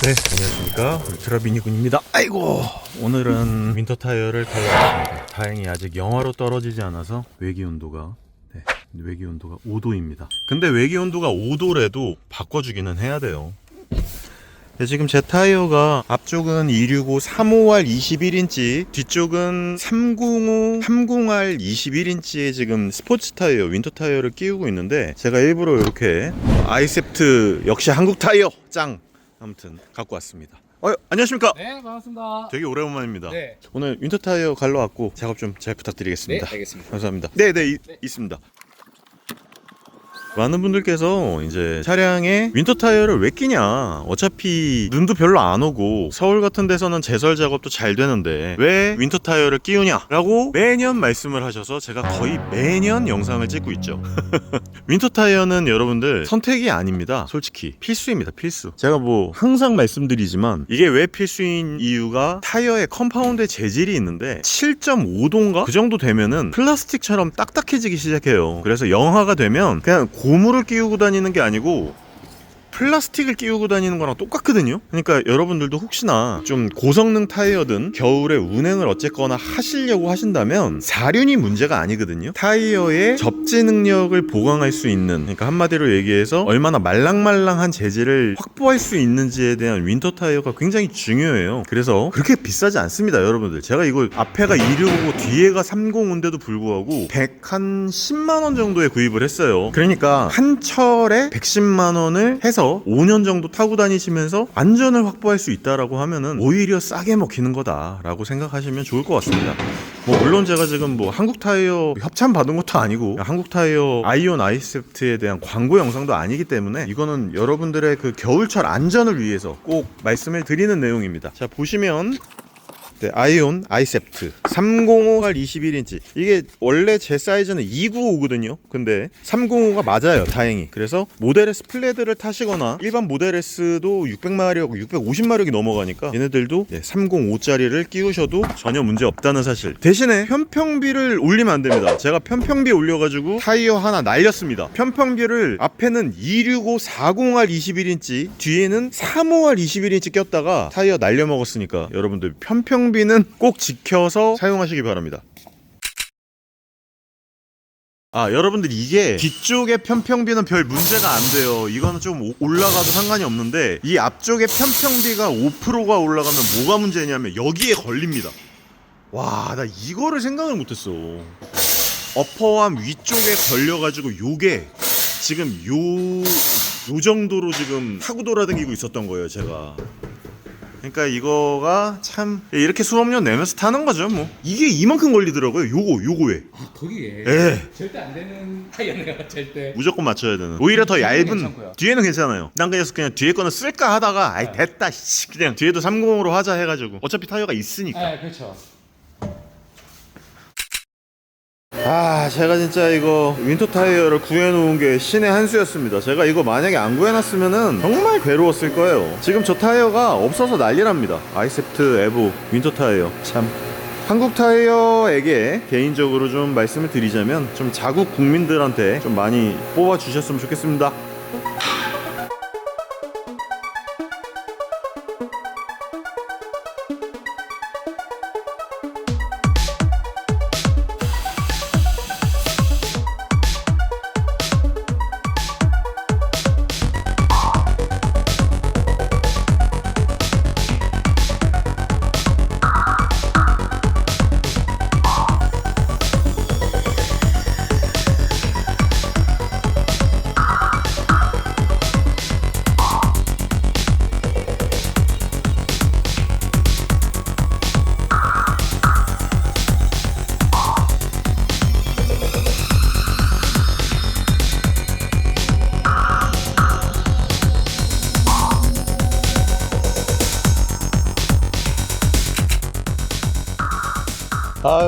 네, 안녕하십니까. 울트라 미니군입니다. 아이고, 오늘은 윈터 타이어를 갈아왔습니다. 다행히 아직 영하로 떨어지지 않아서 외기 온도가 외기 온도가 5도입니다. 근데 외기 온도가 5도래도 바꿔주기는 해야 돼요. 네, 지금 제 타이어가 앞쪽은 265 35R 21인치, 뒤쪽은 305 30R 21인치의 지금 스포츠 타이어, 윈터 타이어를 끼우고 있는데, 제가 일부러 이렇게 아이셉트 역시 한국 타이어 짱! 아무튼 갖고 왔습니다. 안녕하십니까? 네, 반갑습니다. 되게 오랜만입니다. 네. 오늘 윈터 타이어 갈러 왔고 작업 좀 잘 부탁드리겠습니다. 네, 알겠습니다. 감사합니다. 네. 있습니다. 많은 분들께서 이제 차량에 윈터 타이어를 왜 끼냐, 어차피 눈도 별로 안 오고 서울 같은 데서는 제설 작업도 잘 되는데 왜 윈터 타이어를 끼우냐 라고 매년 말씀을 하셔서 제가 거의 매년 영상을 찍고 있죠. 윈터 타이어는 여러분들 선택이 아닙니다. 솔직히 필수입니다. 필수. 제가 뭐 항상 말씀드리지만 이게 왜 필수인 이유가, 타이어의 컴파운드 재질이 있는데 7.5도인가? 그 정도 되면은 플라스틱처럼 딱딱해지기 시작해요. 그래서 영하가 되면 그냥 고무를 끼우고 다니는 게 아니고 플라스틱을 끼우고 다니는 거랑 똑같거든요. 그러니까 여러분들도 혹시나 좀 고성능 타이어든 겨울에 운행을 어쨌거나 하시려고 하신다면 사륜이 문제가 아니거든요. 타이어의 접지 능력을 보강할 수 있는, 그러니까 한마디로 얘기해서 얼마나 말랑말랑한 재질을 확보할 수 있는지에 대한 윈터 타이어가 굉장히 중요해요. 그래서 그렇게 비싸지 않습니다, 여러분들. 제가 이거 앞에가 265고 뒤에가 305인데도 불구하고 110만원 정도에 구입을 했어요. 그러니까 한 철에 110만원을 해서 5년 정도 타고 다니시면서 안전을 확보할 수 있다라고 하면은 오히려 싸게 먹히는 거다라고 생각하시면 좋을 것 같습니다. 뭐 물론 제가 지금 뭐 한국 타이어 협찬 받은 것도 아니고 한국 타이어 아이온 아이셉트에 대한 광고 영상도 아니기 때문에 이거는 여러분들의 그 겨울철 안전을 위해서 꼭 말씀을 드리는 내용입니다. 자, 보시면 아이온 아이셉트 305R 21인치, 이게 원래 제 사이즈는 295거든요 근데 305가 맞아요, 다행히. 그래서 모델 S 플레드를 타시거나 일반 모델 S도 600마력 650마력이 넘어가니까 얘네들도 305짜리를 끼우셔도 전혀 문제 없다는 사실. 대신에 편평비를 올리면 안 됩니다. 제가 편평비 올려가지고 타이어 하나 날렸습니다. 편평비를 앞에는 265 40R 21인치, 뒤에는 35R 21인치 꼈다가 타이어 날려먹었으니까 여러분들 편평비는 꼭 지켜서 사용하시기 바랍니다. 여러분들, 이게 뒤쪽의 편평비는 별 문제가 안 돼요. 이거는 좀 올라가도 상관이 없는데, 이 앞쪽의 편평비가 5%가 올라가면 뭐가 문제냐면 여기에 걸립니다. 와, 나 이거를 생각을 못했어. 어퍼암 위쪽에 걸려가지고 요게 지금 요 정도로 지금 타고 돌아다니고 있었던 거예요, 제가. 그러니까 이거가 참 이렇게 수업료 내면서 타는 거죠. 뭐 이게 이만큼 걸리더라고요. 요거에. 거기에. 예. 절대 안 되는 타이어네요, 절대. 무조건 맞춰야 되는. 오히려 더 얇은. 괜찮고요. 뒤에는 괜찮아요. 난 그냥 뒤에 거는 쓸까 하다가 됐다. 그냥 뒤에도 305로 하자 해가지고. 어차피 타이어가 있으니까. 네, 그렇죠. 제가 진짜 이거 윈터 타이어를 구해놓은 게 신의 한 수였습니다. 제가 이거 만약에 안 구해놨으면은 정말 괴로웠을 거예요. 지금 저 타이어가 없어서 난리납니다. 아이셉트 에보 윈터 타이어. 참, 한국 타이어에게 개인적으로 좀 말씀을 드리자면 좀 자국 국민들한테 좀 많이 뽑아주셨으면 좋겠습니다.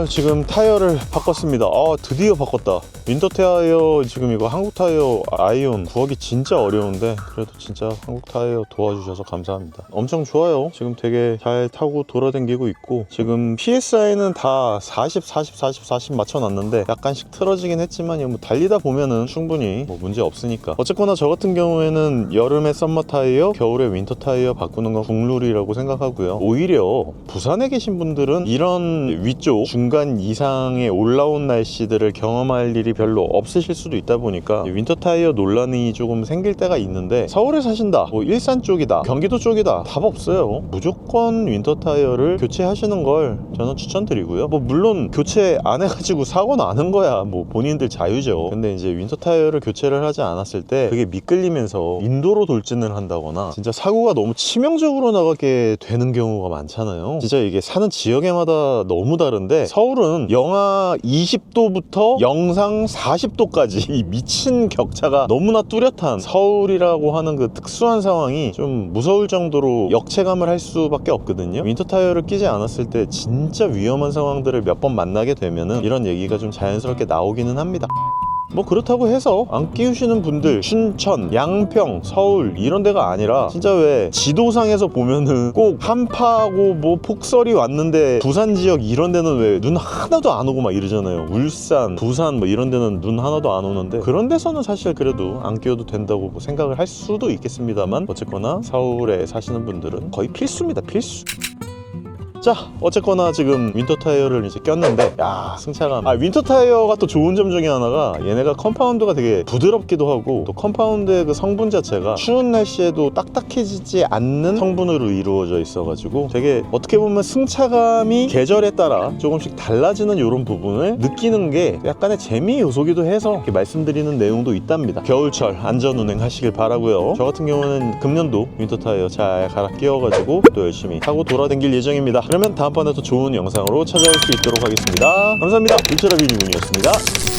지금 타이어를 바꿨습니다. 드디어 바꿨다. 윈터 타이어 지금 이거 한국 타이어 아이온 구하기 진짜 어려운데 그래도 진짜 한국 타이어 도와주셔서 감사합니다. 엄청 좋아요. 지금 되게 잘 타고 돌아다니고 있고 지금 PSI는 다 40, 40, 40, 40 맞춰놨는데 약간씩 틀어지긴 했지만 뭐 달리다 보면은 충분히 뭐 문제 없으니까. 어쨌거나 저 같은 경우에는 여름에 썸머 타이어, 겨울에 윈터 타이어 바꾸는 건 국룰이라고 생각하고요. 오히려 부산에 계신 분들은 이런 위쪽 중간 이상의 올라온 날씨들을 경험할 일이 별로 없으실 수도 있다 보니까 윈터 타이어 논란이 조금 생길 때가 있는데 서울에 사신다, 뭐 일산 쪽이다, 경기도 쪽이다 답 없어요. 무조건 윈터 타이어를 교체하시는 걸 저는 추천드리고요. 뭐 물론 교체 안 해가지고 사고 나는 거야 뭐 본인들 자유죠. 근데 이제 윈터 타이어를 교체를 하지 않았을 때 그게 미끌리면서 인도로 돌진을 한다거나 진짜 사고가 너무 치명적으로 나가게 되는 경우가 많잖아요. 진짜 이게 사는 지역에마다 너무 다른데 서울은 영하 20도부터 영상 40도까지 이 미친 격차가 너무나 뚜렷한 서울이라고 하는 그 특수한 상황이 좀 무서울 정도로 역체감을 할 수밖에 없거든요. 윈터 타이어를 끼지 않았을 때 진짜 위험한 상황들을 몇 번 만나게 되면은 이런 얘기가 좀 자연스럽게 나오기는 합니다. 뭐 그렇다고 해서 안 끼우시는 분들 춘천, 양평, 서울 이런 데가 아니라 진짜 왜 지도상에서 보면은 꼭 한파하고 뭐 폭설이 왔는데 부산 지역 이런 데는 왜 눈 하나도 안 오고 막 이러잖아요. 울산, 부산 뭐 이런 데는 눈 하나도 안 오는데 그런 데서는 사실 그래도 안 끼워도 된다고 뭐 생각을 할 수도 있겠습니다만 어쨌거나 서울에 사시는 분들은 거의 필수입니다. 필수. 자, 어쨌거나 지금 윈터 타이어를 이제 꼈는데 야 승차감. 윈터 타이어가 또 좋은 점 중에 하나가 얘네가 컴파운드가 되게 부드럽기도 하고 또 컴파운드의 그 성분 자체가 추운 날씨에도 딱딱해지지 않는 성분으로 이루어져 있어가지고 되게 어떻게 보면 승차감이 계절에 따라 조금씩 달라지는 이런 부분을 느끼는 게 약간의 재미 요소기도 해서 이렇게 말씀드리는 내용도 있답니다. 겨울철 안전운행 하시길 바라고요. 저 같은 경우는 금년도 윈터 타이어 잘 갈아 끼워가지고 또 열심히 타고 돌아다닐 예정입니다. 그러면 다음번에 더 좋은 영상으로 찾아올 수 있도록 하겠습니다. 감사합니다. 울트라 비니군이었습니다.